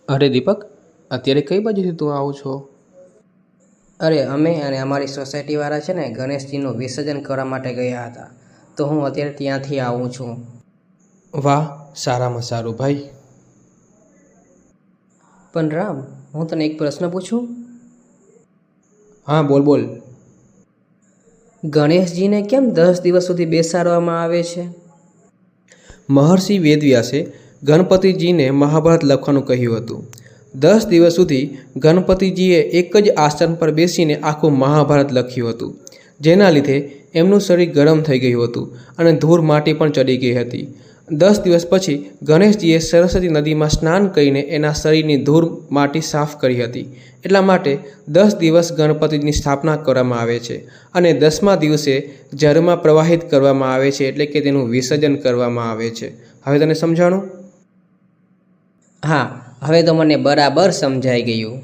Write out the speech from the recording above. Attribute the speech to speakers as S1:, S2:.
S1: અરે દીપક, અત્યારે કઈ બાજુથી તું આવું છો?
S2: અરે અમે અને અમારી સોસાયટીવાળા છે ને ગણેશજીનું વિસર્જન કરવા માટે ગયા હતા, તો હું અત્યારે ત્યાંથી આવું છું.
S1: વાહ, સારામાં સારું ભાઈ.
S2: પણ રામ, હું તને એક પ્રશ્ન પૂછું?
S1: હા, બોલ બોલ.
S2: ગણેશજીને કેમ 10 દિવસ સુધી બેસાડવામાં આવે છે?
S1: મહર્ષિ વેદવ્યાસે ગણપતિજીને મહાભારત લખવાનું કહ્યું હતું. 10 દિવસ સુધી ગણપતિજીએ એક જ આસન પર બેસીને આખું મહાભારત લખ્યું હતું, જેના લીધે એમનું શરીર ગરમ થઈ ગયું હતું અને ધૂળ માટી પણ ચડી ગઈ હતી. 10 દિવસ પછી ગણેશજીએ સરસ્વતી નદીમાં સ્નાન કરીને એના શરીરની ધૂળ માટી સાફ કરી હતી. એટલા માટે 10 દિવસ ગણપતિની સ્થાપના કરવામાં આવે છે અને 10મા દિવસે જળમાં પ્રવાહિત કરવામાં આવે છે, એટલે કે તેનું વિસર્જન કરવામાં આવે છે. હવે તને સમજાણું?
S2: હા, હવે તો મને બરાબર સમજાઈ ગયું.